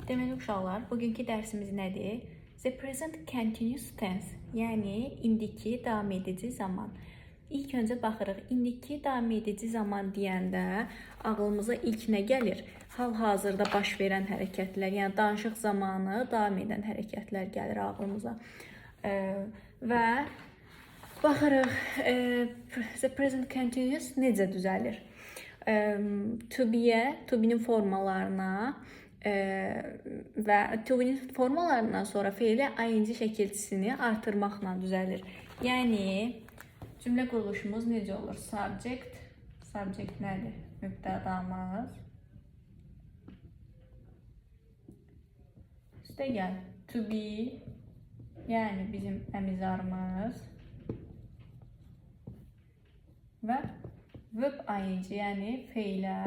Deməli uşaqlar, bugünkü dərsimiz nədir? The present continuous tense, yəni indiki davam edici zaman. İlk öncə baxırıq, indiki davam edici zaman deyəndə ağlımıza ilk nə gəlir? Hal-hazırda baş verən hərəkətlər, yəni danışıq zamanı davam edən hərəkətlər gəlir ağlımıza. Və baxırıq, the present continuous necə düzəlir? To be-yə, to be-nin formalarına və to be-nin formalarından sonra feili ing şəkilçisini artırmaqla düzəlir. Yəni cümlə quruluşumuz necə olur? Subject, subject nədir? Mübtədamız. Üstə gəl. To be, yəni bizim əmizarımız və verb ing, yəni feilə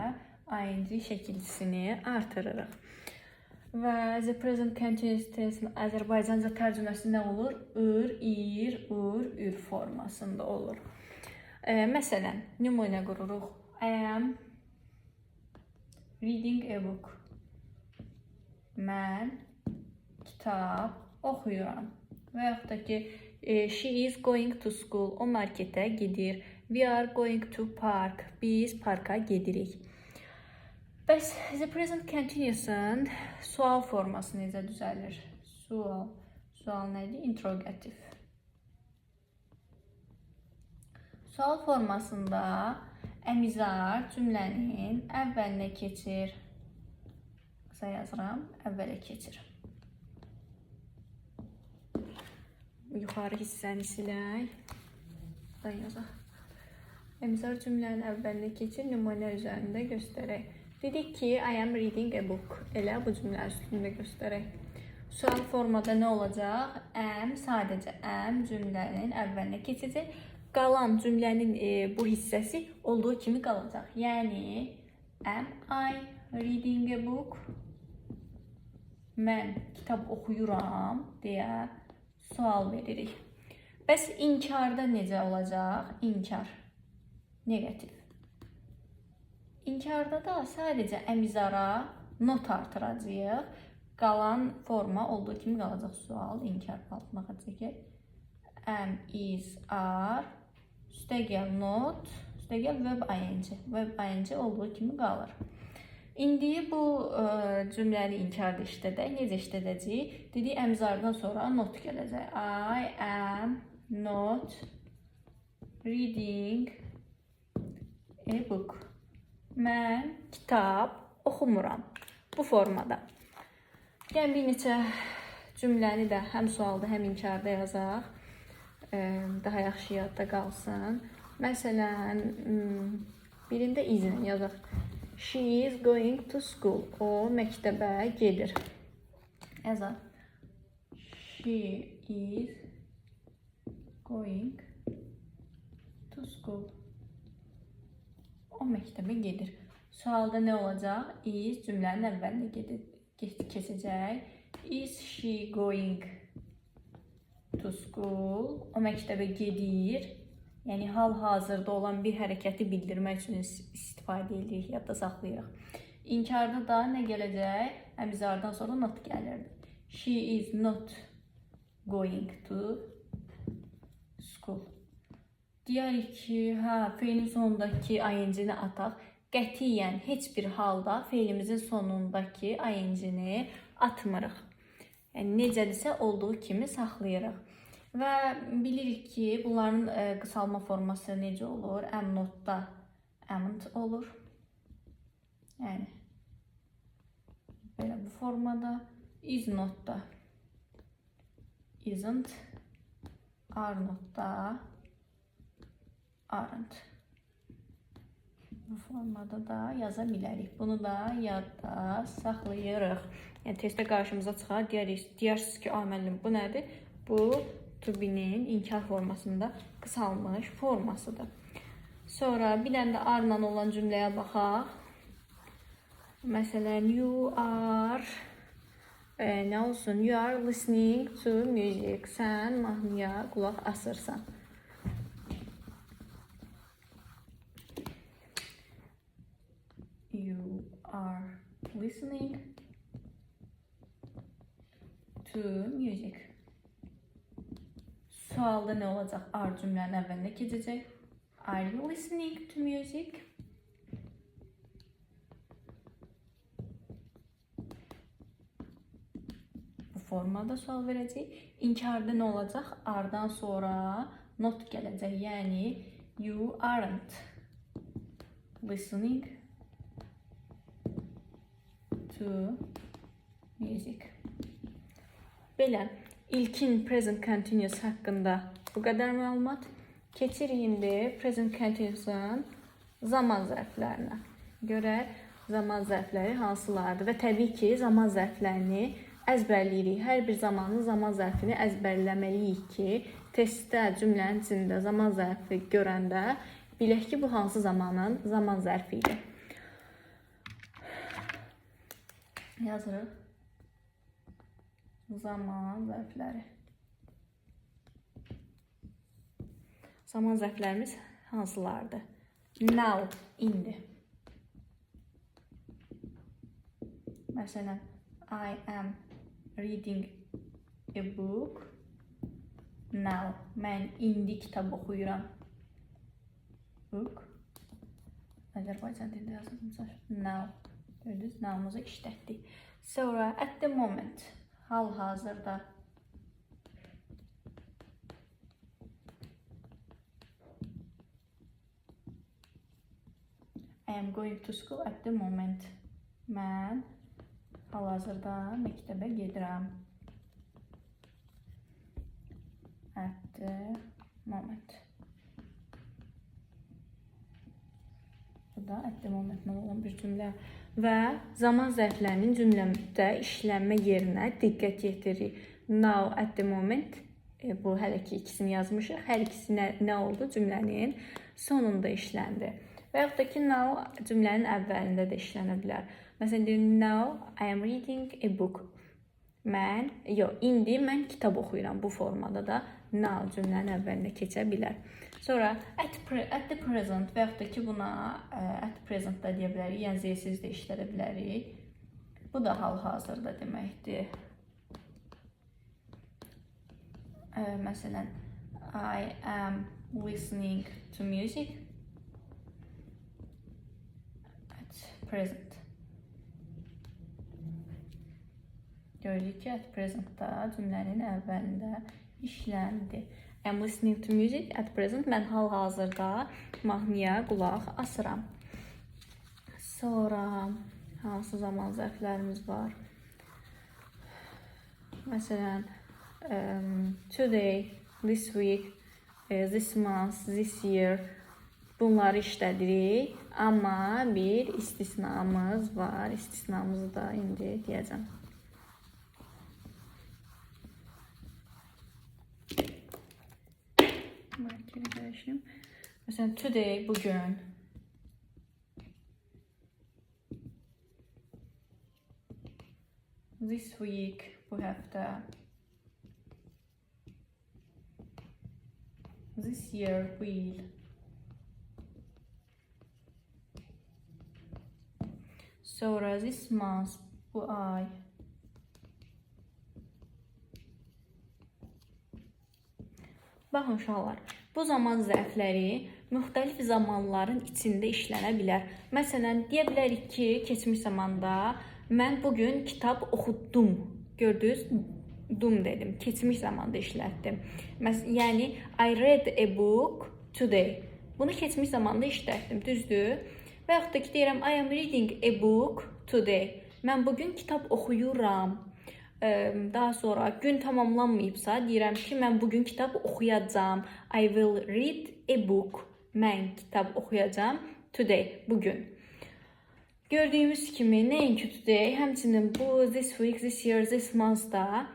ing şəkilçisini artırırıq. Və the present continuous tense Azərbaycanca tərcüməsi nə olur? Ir, ir, ur, ür formasında olur. Məsələn, nümunə qururuq. I am reading a book. Mən kitab oxuyuram. Və yaxud da ki, she is going to school. O marketə gedir. We are going to park. Biz parka gedirik. Bəs the present continuous-ın sual forması necə düzəlir? Sual. Sual nədir? Interrogativ. Sual formasında əmizar cümlənin əvvəlinə keçir. Qısa yazıram, əvvələ keçir. Yuxarı hissəni silək. Da yazaq. Əmizar cümlənin əvvəlinə keçir, nümunə üzərində göstərək. Dedik ki, I am reading a book. Elə bu cümlə üstündə göstərək. Sual formada nə olacaq? Am, sadəcə am cümlənin əvvəlinə keçəcək. Qalan cümlənin bu hissəsi olduğu kimi qalacaq. Yəni, am I reading a book? Mən kitab oxuyuram deyə sual veririk. Bəs inkarda necə olacaq? İnkar. Negativ. İnkarda da sadəcə əmizara not artıracağıq. Qalan forma olduğu kimi qalacaq. Sual, inkar altına çəkək. Am, is, are. Üstə gəl not. Üstə gəl verb ing. Verb ing olduğu kimi qalır. İndi bu cümləni inkarda işlədək. Necə işlədəcəyik? Dedik, əmizardan sonra not gələcək. I am not reading a book. Mən kitab oxumuram. Bu formada. Yəni, bir neçə cümləni də həm sualda, həm inkarda yazaq. Daha yaxşı yadda qalsın. Məsələn, birində izin yazaq. She is going to school. O məktəbə gedir. Yazaq. She is going to school. O məktəbə gedir. Sualda nə olacaq? Is cümlənin əvvəlinə keçəcək. Is she going to school? O məktəbə gedir. Yəni, hal-hazırda olan bir hərəkəti bildirmək üçün istifadə edirik, yadda saxlayırıq. İnkarda da nə gələcək? Əmizardan sonra not gəlirdi. She is not going to school. Deyərik ki, feilin sonundakı ing-ni ataq. Qətiyyən heç bir halda feilimizin sonundakı ing-ni atmırıq. Yəni, necədirsə olduğu kimi saxlayırıq. Və bilirik ki, bunların qısalma forması necə olur? Am notda amn't olur. Yəni, belə bu formada. Is notda isn't. Are notda aren't. Bu formada da yaza bilərik. Bunu da yadda saxlayırıq. Yəni, testdə qarşımıza çıxar. Deyirsiniz ki, müəllim, bu nədir? Bu, to be-nin inkar formasında qısalmış formasıdır. Sonra bir dənə də are-la olan cümləyə baxaq. Məsələn, you are, nə olsun? You are listening to music. Sən mahnıya qulaq asırsan. You are listening to music. Sualda ne olacaq? Are cümlənin əvvəlinə keçəcək. Are you listening to music? Bu formada sual verəcək. İnkarda ne olacaq? Are-dan sonra not gələcək. Yəni you aren't listening to music. Belə ilkin present continuous haqqında bu qədər məlumat. Keçirik indi present continuous-un zaman zərflərinə. Görək zaman zərfləri hansılardır və təbii ki, zaman zərflərini əzbərləyirik. Hər bir zamanın zaman zərfini əzbərləməliyik ki, testdə cümlənin içində zaman zərfi görəndə bilək ki, bu hansı zamanın zaman zərfi idi. Yazırıq. Zaman zərfləri. Zaman zərflərimiz hansılardır? Now, indi. Məsələn, I am reading a book. Now, mən indi kitab oxuyuram. Book. Azərbaycan dilində yazılmışdır. Now. Gördünüz, now'umuzu işlətdik. Sonra, at the moment. Hal-hazırda. I am going to school at the moment. Mən hal-hazırda məktəbə gedirəm. At the moment. Bu da at the moment olan bir cümlə. Və zaman zərflərinin cümlədə işlənmə yerinə diqqət yetiririk. Now, at the moment. Bu hələ ki ikisini yazmışıq. Hər ikisi nə oldu? Cümlənin sonunda işləndi. Və yaxud da ki, now cümlənin əvvəlində də işlənə bilər. Məsələn, deyim, now I am reading a book. İndi mən kitab oxuyuram. Bu formada da now cümlənin əvvəlinə keçə bilər. Sonra at the present və yaxud da ki, buna at present da deyə bilərik. Yəni, z'siz də işlədə bilərik. Bu da hal-hazırda deməkdir. Məsələn, I am listening to music. Present. Gördük ki, at present-da cümlənin əvvəlində işləndi. I am listening to music at present. Mən hal-hazırda mahnıya qulaq asıram. Sonra hansı zaman zərflərimiz var? Məsələn, today, this week, this month, this year. Bunları işlədirik. Amma bir istisnamız var. İstisnamızı da indi deyəcəm. Məsələn, today, bugün. This week, bu həftə. This year, bu il. Sonra this month, bu ay. Baxın uşaqlar, bu zaman zərfləri müxtəlif zamanların içində işlənə bilər. Məsələn, deyə bilərik ki, keçmiş zamanda mən bugün kitab oxudum. Gördünüz, dum dedim, keçmiş zamanda işlətdim. Yəni, I read a book today. Bunu keçmiş zamanda işlətdim, düzdür? Və yaxud da ki, deyirəm, I am reading a book today. Mən bugün kitab oxuyuram. Daha sonra gün tamamlanmayıbsa, deyirəm ki, mən bugün kitab oxuyacam. I will read a book. Mən kitab oxuyacam today, bugün. Gördüyümüz kimi, nəinki today, həmçinin bu this week, this year, this month da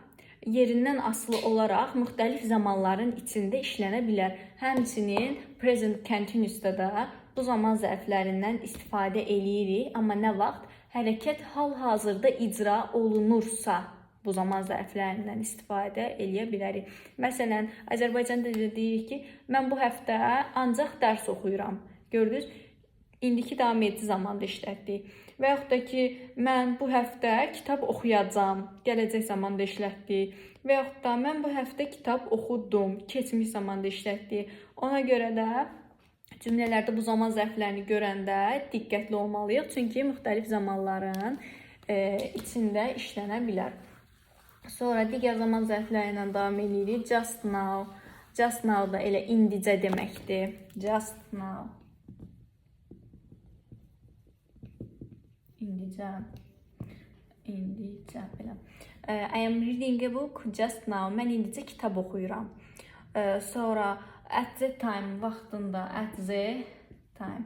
yerindən asılı olaraq müxtəlif zamanların içində işlənə bilər. Həmçinin present continuous-da da bu zaman zərflərindən istifadə eləyirik. Amma nə vaxt? Hərəkət hal-hazırda icra olunursa bu zaman zərflərindən istifadə eləyə bilərik. Məsələn, Azərbaycan dilində deyirik ki, mən bu həftə ancaq dərs oxuyuram. Gördünüz? indiki davam edici zamanda işlətdik. Və yaxud da ki, mən bu həftə kitab oxuyacağam, gələcək zamanda işlətdik. Və yaxud da mən bu həftə kitab oxudum, keçmiş zamanda işlətdik. Ona görə də cümlələrdə bu zaman zərflərini görəndə diqqətli olmalıyıq. Çünki müxtəlif zamanların içində işlənə bilər. Sonra digər zaman zərfləri ilə davam edirik. Just now. Just now da elə indicə deməkdir. Just now. İndicə. İndicə belə. I am reading a book just now. Mən indicə kitab oxuyuram. Sonra at the time vaxtında. At the time.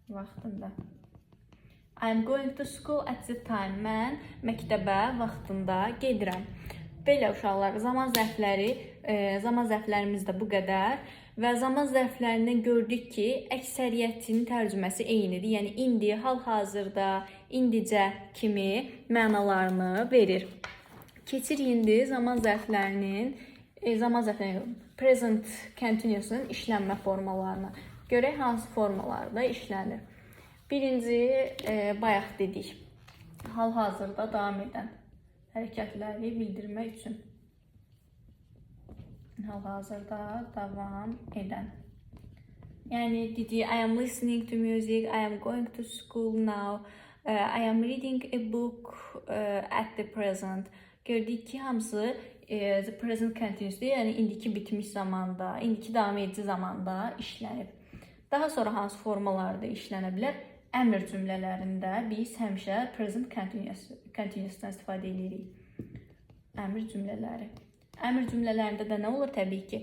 Vaxtında. I am going to school at the time. Mən məktəbə vaxtında gedirəm. Belə uşaqlar, zaman zərflərimiz də bu qədər. Və zaman zərflərindən gördük ki, əksəriyyətinin tərcüməsi eynidir. Yəni, indi, hal-hazırda, indicə kimi mənalarını verir. Keçirik indi zaman zərflərinin present continuousunun işlənmə formalarına. Görək hansı formalarda işlənir. Birinci, bayaq dedik, hal-hazırda davam edən hərəkətləri bildirmək üçün. Hal-hazırda davam edən. Yəni, dedik, I am listening to music, I am going to school now, I am reading a book at the present. Gördük ki, hamısı the present continuous'dur, yəni indiki bitmiş zamanda, indiki davam edici zamanda işlənib. Daha sonra hansı formalarda işlənə bilər? Əmr cümlələrində biz həmişə present continuous'dan istifadə edirik. Əmr cümlələri. Əmr cümlələrində də nə olur? Təbii ki,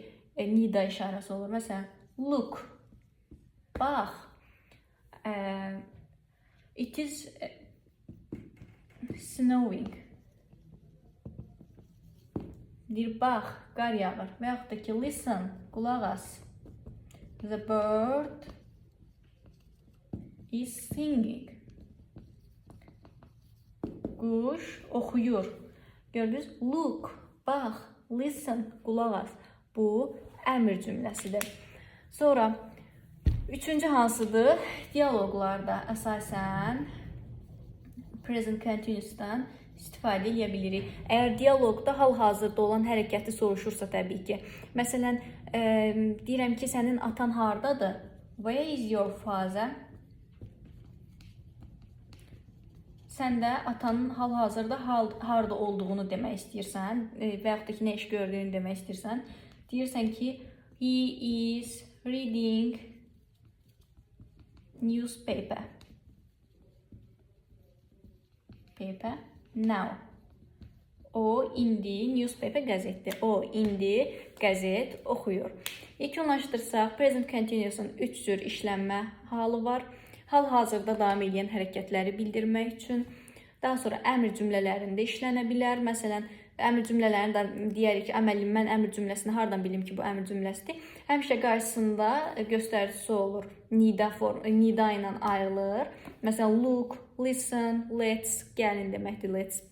nida işarəsi olur. Məsələn, look, bax, it is snowing. Deyir, bax, qar yağır. Və yaxud da ki, listen, qulaq as. The bird is singing. Quş oxuyur. Gördünüz? Look, bax, listen, qulaq as. Bu əmr cümləsidir. Sonra, üçüncü hansıdır? Dialoqlarda əsasən present continuous'dan istifadə edə bilirik. Əgər dialoqda hal-hazırda olan hərəkəti soruşursa təbii ki. Məsələn, deyirəm ki, sənin atan hardadır? Where is your father? Sən də atanın hal-hazırda harda olduğunu demək istəyirsən və yaxud da ki, nə iş gördüyünü demək istəyirsən. Deyirsən ki, he is reading newspaper. Now. O indi newspaper qəzetdir. O indi qəzet oxuyur. Yekunlaşdırsaq, present continuous'un 3 cür işlənmə halı var. Hal-hazırda davam edən hərəkətləri bildirmək üçün. Daha sonra əmr cümlələrində işlənə bilər. Məsələn, əmr cümlələrində deyərik ki, mən əmr cümləsini hardan bilim ki, bu əmr cümləsidir. Həmişə qarşısında göstəricisi olur. Nida ilə ayrılır. Məsələn, look, listen, let's, gəlin deməkdir, let's.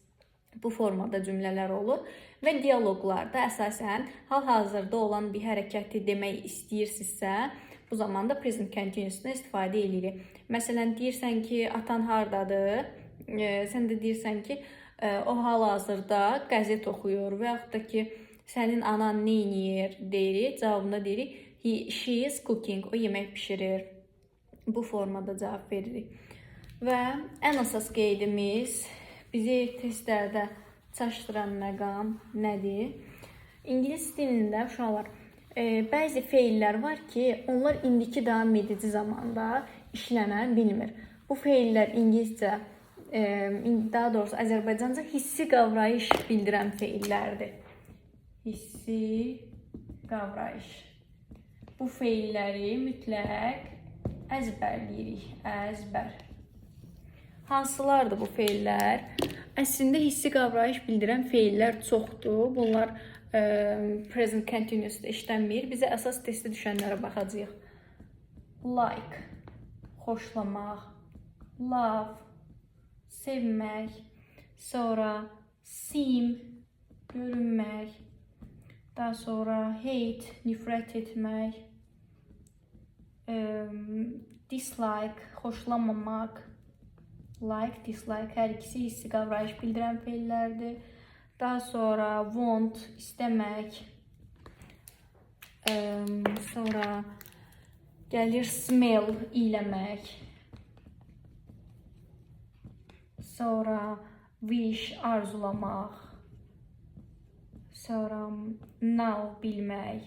Bu formada cümlələr olur. Və dialoqlarda əsasən hal-hazırda olan bir hərəkəti demək istəyirsinizsə, bu zamanda present continuous'dan istifadə edirik. Məsələn, deyirsən ki, atan hardadır? Sən də deyirsən ki, o hal-hazırda qəzet oxuyur və yaxud da ki, sənin anan nə edir deyirik, cavabında deyirik, she is cooking, o yemək pişirir. Bu formada cavab veririk. Və ən əsas qeydimiz, bizi testlərdə çaşdıran məqam nədir? İngilis dilində uşaqlar, bəzi feillər var ki, onlar indiki davam edici zamanda işlənə bilmir. Bu feillər ingiliscə, daha doğrusu Azərbaycanca hissi qavrayış bildirən feillərdir. Hissi qavrayış. Bu feilləri mütləq əzbərləyirik. Əzbər. Hansılardır bu feillər? Əslində hissi qavrayış bildirən feillər çoxdur. Bunlar present continuous'da işlənmir. Bizə əsas testdə düşənlərə baxacağıq. Like, xoşlamaq, love, sevmək, sonra seem, görünmək, daha sonra hate, nifrət etmək, dislike, xoşlamamaq, like, dislike hər ikisi hissi qavrayış bildirən feillərdir. Daha sonra want, istəmək. Sonra gəlir smell, iyləmək. Sonra wish, arzulamaq. Sonra know, bilmək.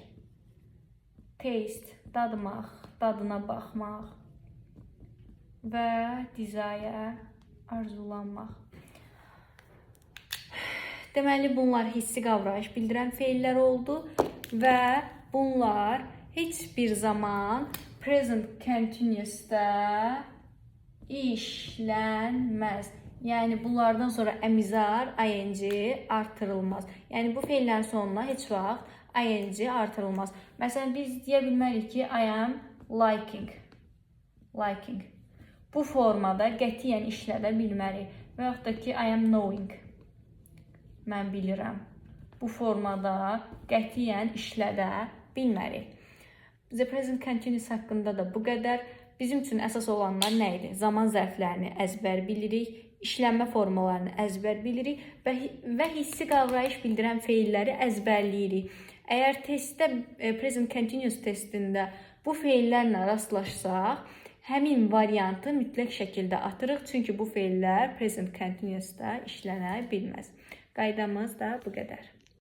Taste, dadmaq, dadına baxmaq. Və desire, arzulanmaq. Deməli, bunlar hissi qavrayış bildirən feillər oldu və bunlar heç bir zaman present continuous'da işlənməz. Yəni, bunlardan sonra əmizar, ing artırılmaz. Yəni, bu feillərin sonuna heç vaxt ing artırılmaz. Məsələn, biz deyə bilmərik ki, I am liking. Liking. Bu formada qətiyyən işlədə bilmərik. Və yaxud da ki, I am knowing. Mən bilirəm. Bu formada qətiyyən işlədə bilmərik. The present continuous haqqında da bu qədər. Bizim üçün əsas olanlar nə idi? Zaman zərflərini əzbər bilirik, işlənmə formalarını əzbər bilirik və hissi qavrayış bildirən feilləri əzbərləyirik. Əgər testdə, present continuous testində bu feillərlə rastlaşsaq, həmin variantı mütləq şəkildə atırıq, çünki bu feillər present continuous'da işlənə bilməz. Qaydamız da bu qədər.